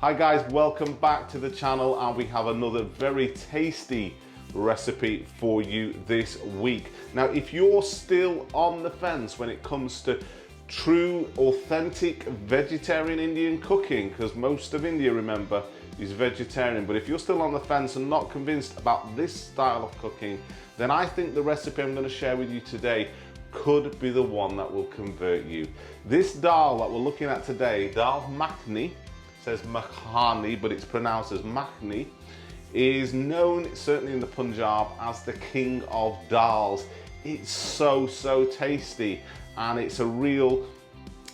Hi guys, welcome back to the channel, and we have another very tasty recipe for you this week. Now, if you're still on the fence when it comes to true, authentic vegetarian Indian cooking, because most of India, remember, is vegetarian, but if you're still on the fence and not convinced about this style of cooking, then I think the recipe I'm going to share with you today could be the one that will convert you. This dal that we're looking at today, Dal Makhani, says Makhani, but it's pronounced as Makhani, is known, certainly in the Punjab, as the king of dals. It's so tasty, and it's a real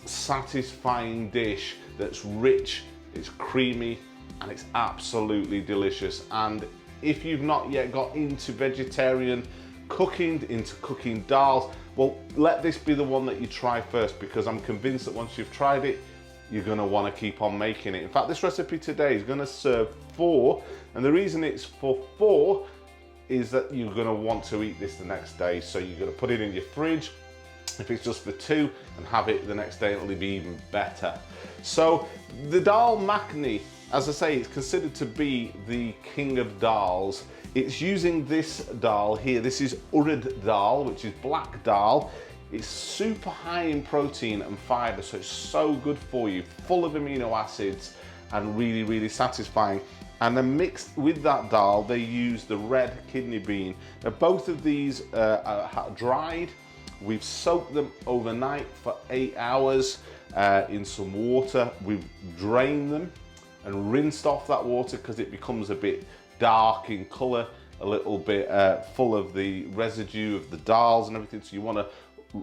satisfying dish that's rich, it's creamy, and it's absolutely delicious. And if you've not yet got into vegetarian cooking, into cooking dals, well, let this be the one that you try first, because I'm convinced that once you've tried it, you're going to want to keep on making it. In fact, this recipe today is going to serve 4, and the reason it's for 4 is that you're going to want to eat this the next day. So you're going to put it in your fridge. If it's just for 2, and have it the next day, it'll be even better. So the Dal Makhani, as I say, it's considered to be the king of dals. It's using this dal here. This is URAD dal, which is black dal. It's super high in protein and fiber, so it's so good for you, full of amino acids, and really satisfying. And then mixed with that dal, they use the red kidney bean. Now, both of these are dried. We've soaked them overnight for 8 hours in some water. We've drained them and rinsed off that water because it becomes a bit dark in color, a little bit full of the residue of the dals and everything. So you want to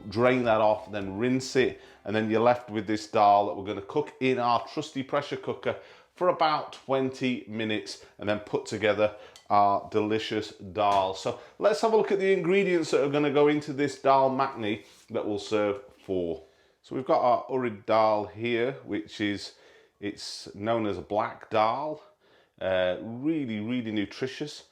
drain that off, then rinse it, and then you're left with this dal that we're going to cook in our trusty pressure cooker for about 20 minutes, and then put together our delicious dal. So let's have a look at the ingredients that are going to go into this Dal Makhani that will serve 4. So we've got our URAD dal here, which is, it's known as a black dal, really nutritious,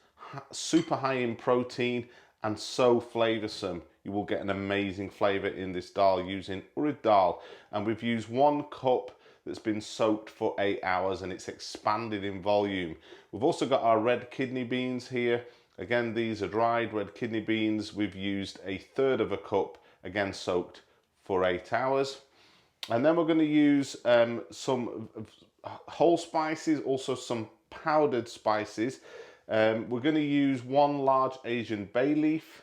super high in protein, and so flavoursome. You will get an amazing flavour in this dal using URAD dal. And we've used 1 cup that's been soaked for 8 hours, and it's expanded in volume. We've also got our red kidney beans here. Again, these are dried red kidney beans. We've used 1/3 of a cup, again soaked for 8 hours. And then we're going to use some whole spices, also some powdered spices. We're going to use 1 large Asian bay leaf.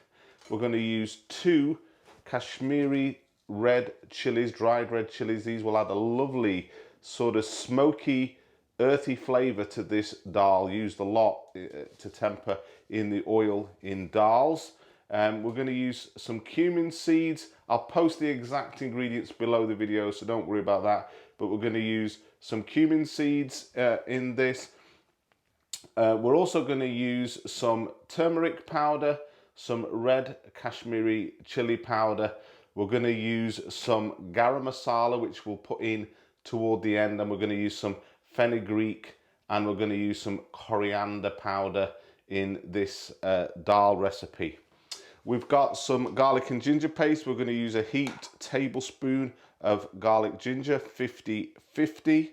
We're going to use 2 Kashmiri red chilies, dried red chilies. These will add a lovely sort of smoky, earthy flavour to this dal, used a lot to temper in the oil in dals. We're going to use some cumin seeds. I'll post the exact ingredients below the video, so don't worry about that. But we're going to use some cumin seeds in this. We're also going to use some turmeric powder, some red Kashmiri chili powder. We're going to use some garam masala, which we'll put in toward the end, and we're going to use some fenugreek, and we're going to use some coriander powder in this dal recipe. We've got some garlic and ginger paste. We're going to use a heaped tablespoon of garlic ginger, 50-50.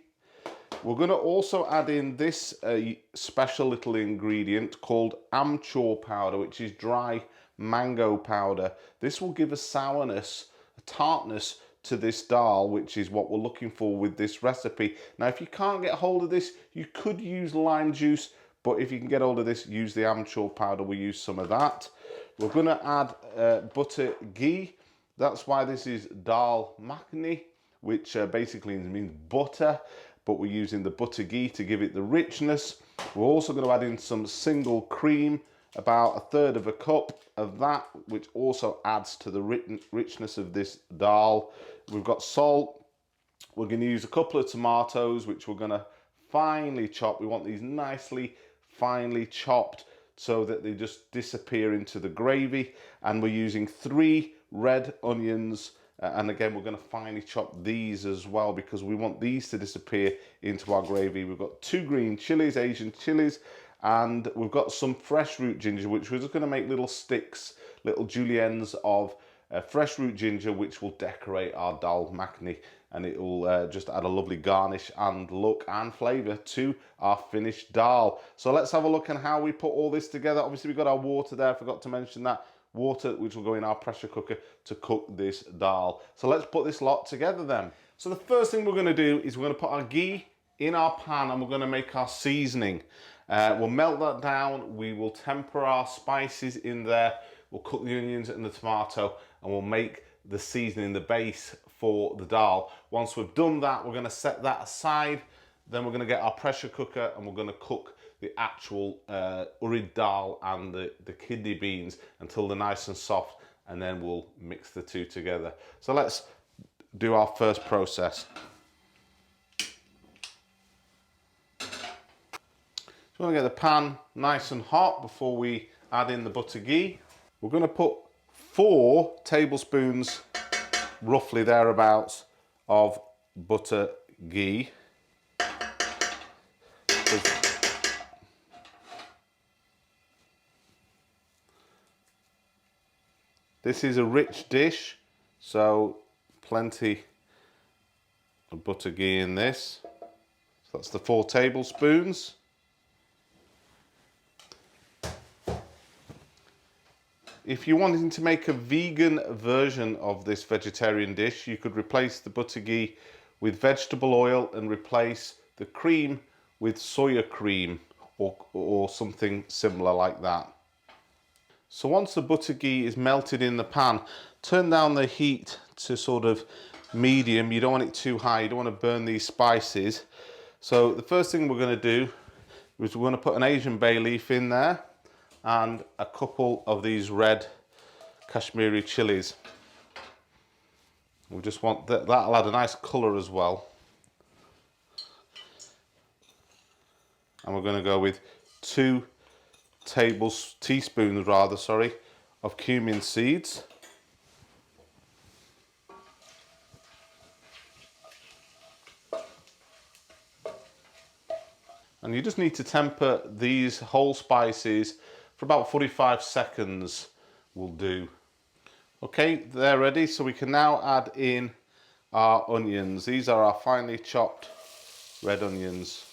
We're going to also add in this special little ingredient called AMCHOOR powder, which is dry mango powder. This will give a sourness, a tartness to this dal, which is what we're looking for with this recipe. Now, if you can't get hold of this, you could use lime juice, but if you can get hold of this, use the AMCHOOR powder. We use some of that. We're going to add butter ghee. That's why this is Dal Makhani, which basically means butter, but we're using the butter ghee to give it the richness. We're also going to add in some single cream, about 1/3 of a cup of that, which also adds to the richness of this dal. We've got salt. We're going to use a couple of tomatoes, which we're going to finely chop. We want these nicely finely chopped so that they just disappear into the gravy. And we're using 3 red onions. And again, we're going to finely chop these as well, because we want these to disappear into our gravy. We've got 2 green chilies, Asian chilies, and we've got some fresh root ginger, which we're just going to make little sticks, little juliennes of fresh root ginger, which will decorate our Dal Makhani, and it will just add a lovely garnish and look and flavour to our finished dal. So let's have a look at how we put all this together. Obviously we've got our water there, I forgot to mention that. Water which will go in our pressure cooker to cook this dal. So let's put this lot together then. So the first thing we're going to do is we're going to put our ghee in our pan and we're going to make our seasoning. We'll melt that down, we will temper our spices in there, we'll cook the onions and the tomato, and we'll make the seasoning, the base for the dal. Once we've done that, we're going to set that aside. Then we're going to get our pressure cooker and we're going to cook the actual urad dal and the kidney beans until they're nice and soft, and then we'll mix the two together. So let's do our first process. So we're going to get the pan nice and hot before we add in the butter ghee. We're going to put 4 tablespoons, roughly thereabouts, of butter ghee. This is a rich dish, so plenty of butter ghee in this. So that's the 4 tablespoons. If you're wanting to make a vegan version of this vegetarian dish, you could replace the butter ghee with vegetable oil and replace the cream with soya cream or something similar like that. So once the butter ghee is melted in the pan, turn down the heat to sort of medium. You don't want it too high, you don't want to burn these spices. So the first thing we're going to do is we're going to put an Asian bay leaf in there and a couple of these red Kashmiri chilies. We just want that'll add a nice colour as well. And we're going to go with 2 teaspoons of cumin seeds. And you just need to temper these whole spices for about 45 seconds will do. Okay, they're ready, so we can now add in our onions. These are our finely chopped red onions.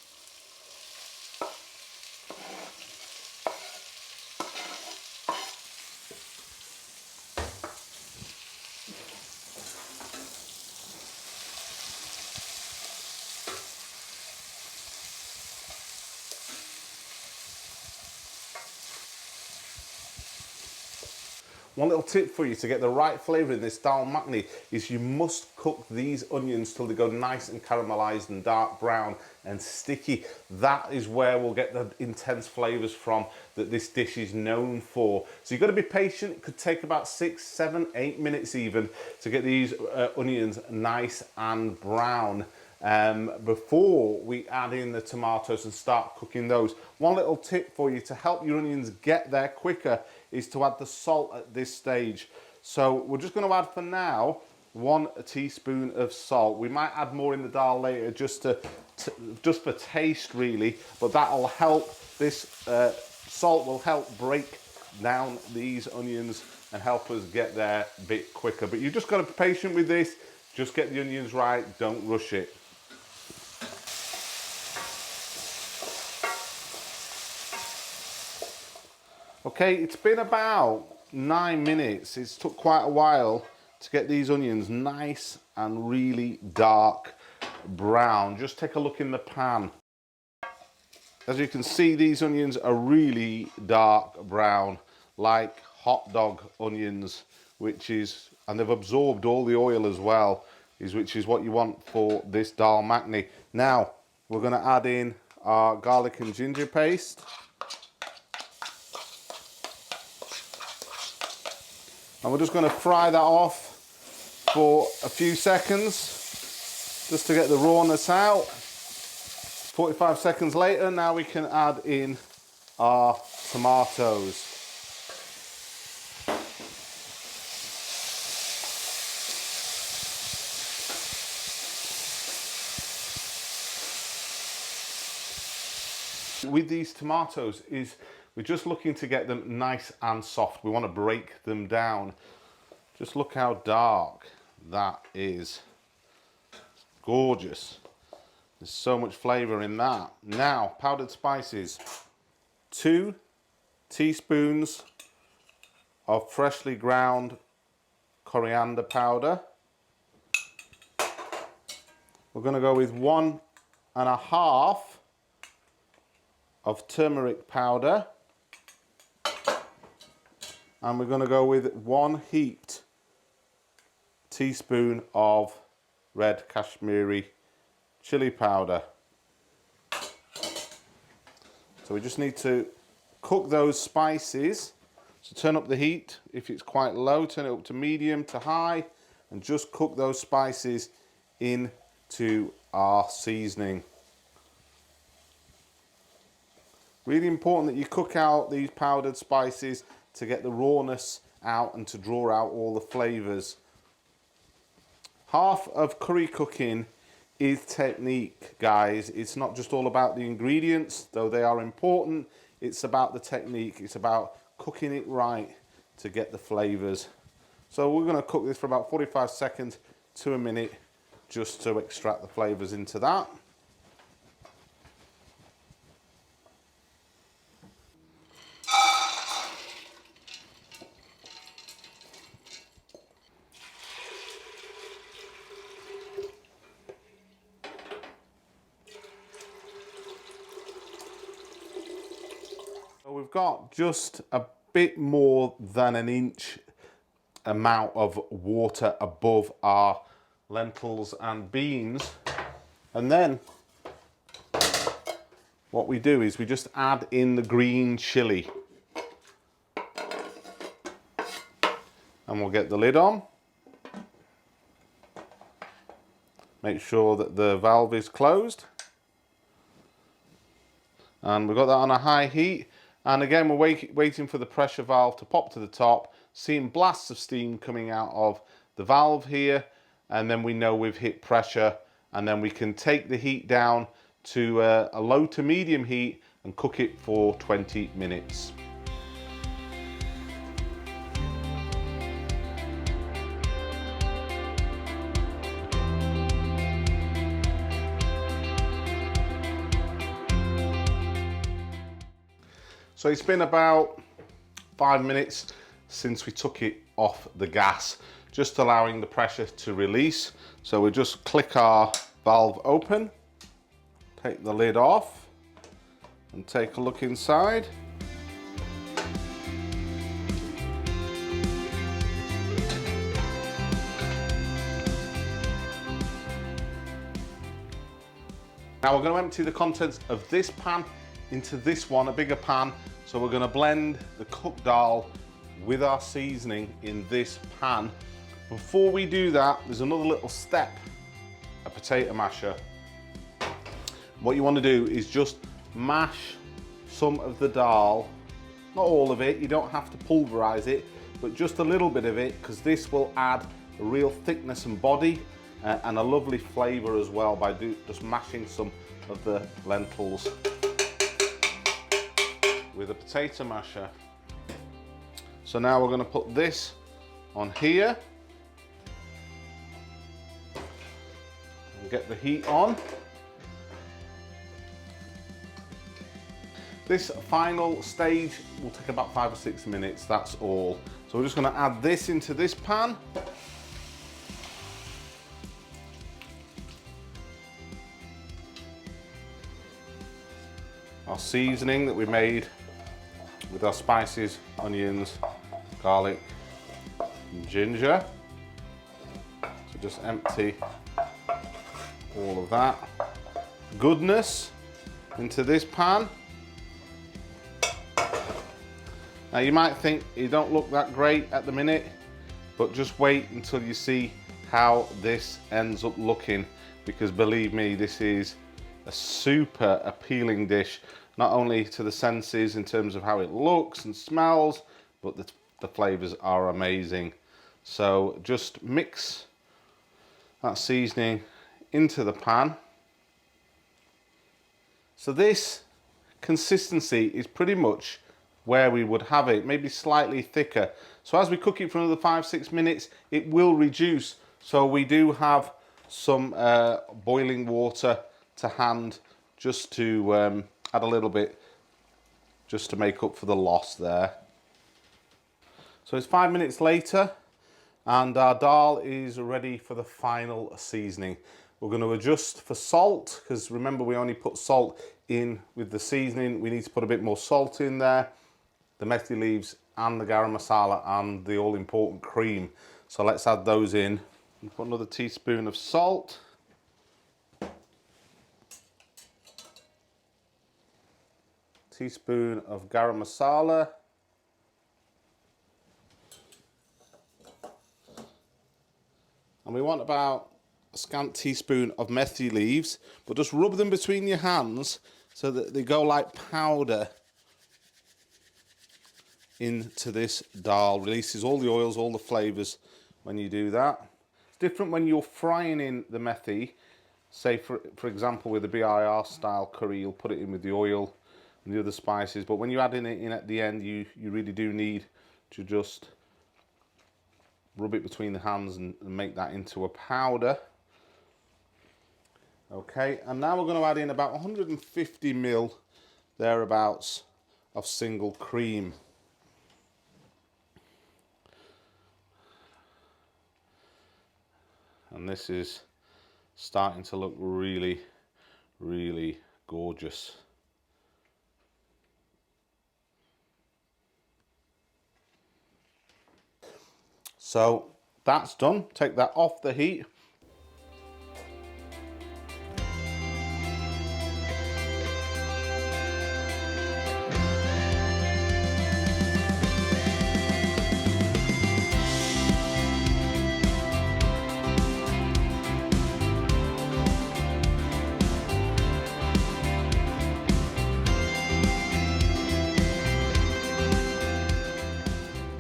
One little tip for you to get the right flavour in this Dal Makhani is you must cook these onions till they go nice and caramelised and dark brown and sticky. That is where we'll get the intense flavours from that this dish is known for. So you've got to be patient. It could take about 6, 7, 8 minutes even to get these onions nice and brown. Before we add in the tomatoes and start cooking those. One little tip for you to help your onions get there quicker is to add the salt at this stage. So we're just going to add for now 1 teaspoon of salt. We might add more in the dal later just for taste really, but that'll help. This salt will help break down these onions and help us get there a bit quicker. But you've just got to be patient with this. Just get the onions right, don't rush it. Okay, it's been about 9 minutes. It's took quite a while to get these onions nice and really dark brown. Just take a look in the pan. As you can see, these onions are really dark brown, like hot dog onions, and they've absorbed all the oil as well, which is what you want for this Dal Makhani. Now, we're going to add in our garlic and ginger paste. And we're just going to fry that off for a few seconds, just to get the rawness out. 45 seconds later, now we can add in our tomatoes. With these tomatoes we're just looking to get them nice and soft. We want to break them down. Just look how dark that is. It's gorgeous. There's so much flavour in that. Now, powdered spices. 2 teaspoons of freshly ground coriander powder. We're going to go with 1.5 of turmeric powder. And we're going to go with 1 heaped teaspoon of red Kashmiri chili powder. So we just need to cook those spices. So turn up the heat. If it's quite low, turn it up to medium to high, and just cook those spices into our seasoning. Really important that you cook out these powdered spices to get the rawness out and to draw out all the flavours. Half of curry cooking is technique, guys. It's not just all about the ingredients, though they are important. It's about the technique. It's about cooking it right to get the flavours. So we're going to cook this for about 45 seconds to a minute just to extract the flavours into that. So we've got just a bit more than an inch amount of water above our lentils and beans, and then what we do is we just add in the green chilli, and we'll get the lid on, make sure that the valve is closed, and we've got that on a high heat. And again, we're waiting for the pressure valve to pop to the top, seeing blasts of steam coming out of the valve here, and then we know we've hit pressure, and then we can take the heat down to a low to medium heat and cook it for 20 minutes. So it's been about 5 minutes since we took it off the gas, just allowing the pressure to release. So we just click our valve open, take the lid off, and take a look inside. Now we're going to empty the contents of this pan into this one, a bigger pan. So we're going to blend the cooked dal with our seasoning in this pan. Before we do that, there's another little step, a potato masher. What you want to do is just mash some of the dal, not all of it, you don't have to pulverize it, but just a little bit of it, because this will add a real thickness and body and a lovely flavor as well by just mashing some of the lentils with a potato masher. So now we're going to put this on here and get the heat on. This final stage will take about 5 or 6 minutes, that's all. So we're just going to add this into this pan. Our seasoning that we made with our spices, onions, garlic, and ginger. So just empty all of that goodness into this pan. Now you might think you don't look that great at the minute, but just wait until you see how this ends up looking, because believe me, this is a super appealing dish, not only to the senses in terms of how it looks and smells, but the flavors are amazing. So just mix that seasoning into the pan. So this consistency is pretty much where we would have it, maybe slightly thicker. So as we cook it for another 5-6 minutes, it will reduce. So we do have some boiling water to hand, just to add a little bit, just to make up for the loss there. So it's 5 minutes later, and our dal is ready for the final seasoning. We're going to adjust for salt, because remember we only put salt in with the seasoning. We need to put a bit more salt in there, the methi leaves and the garam masala and the all-important cream. So let's add those in. Put another teaspoon of salt. Teaspoon of garam masala. And we want about a scant teaspoon of methi leaves, but just rub them between your hands so that they go like powder into this dal. Releases all the oils, all the flavours when you do that. It's different when you're frying in the methi. Say for example with the BIR style curry, you'll put it in with the oil and the other spices, but when you're adding it in at the end, you really do need to just rub it between the hands and make that into a powder. Okay, and now we're going to add in about 150 ml thereabouts of single cream. And this is starting to look really, really gorgeous. So that's done. Take that off the heat.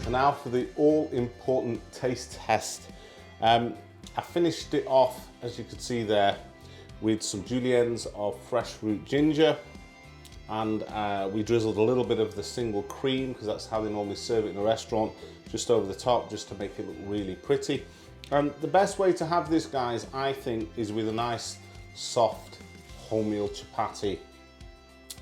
Now for the all-important taste test. I finished it off, as you can see there, with some juliennes of fresh root ginger, and we drizzled a little bit of the single cream, because that's how they normally serve it in a restaurant, just over the top, just to make it look really pretty. The best way to have this, guys, I think, is with a nice soft wholemeal chapati.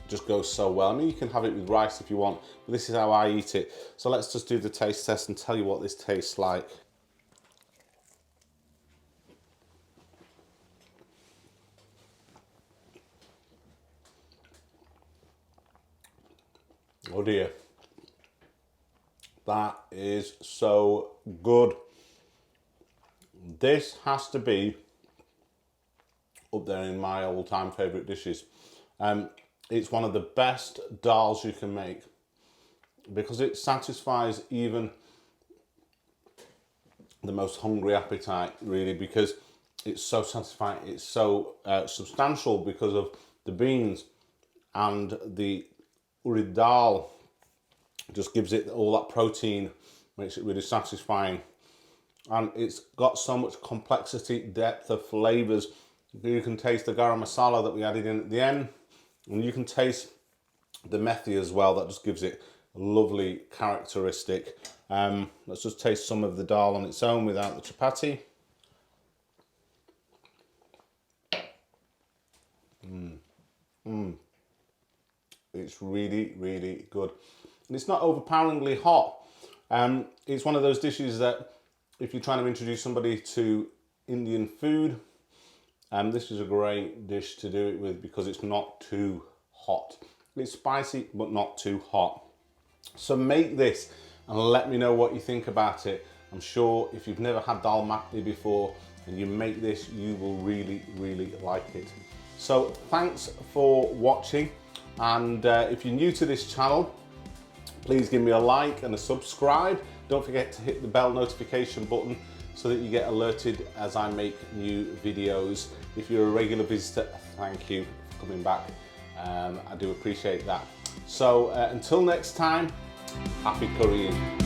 Just goes so well. I mean, you can have it with rice if you want, but this is how I eat it. So let's just do the taste test and tell you what this tastes like. Oh dear, that is so good. This has to be up there in my all-time favourite dishes. It's one of the best dals you can make, because it satisfies even the most hungry appetite, really, because it's so satisfying. It's so substantial because of the beans, and the urad dal just gives it all that protein, makes it really satisfying. And it's got so much complexity, depth of flavours. You can taste the garam masala that we added in at the end, and you can taste the methi as well. That just gives it a lovely characteristic. Let's just taste some of the dal on its own without the chapati. It's really, really good. And it's not overpoweringly hot. It's one of those dishes that if you're trying to introduce somebody to Indian food, this is a great dish to do it with, because it's not too hot. It's spicy, but not too hot. So make this and let me know what you think about it. I'm sure if you've never had Dal Makhani before and you make this, you will really, really like it. So thanks for watching. And if you're new to this channel, please give me a like and a subscribe. Don't forget to hit the bell notification button so that you get alerted as I make new videos. If you're a regular visitor, thank you for coming back. I do appreciate that. So until next time, happy currying.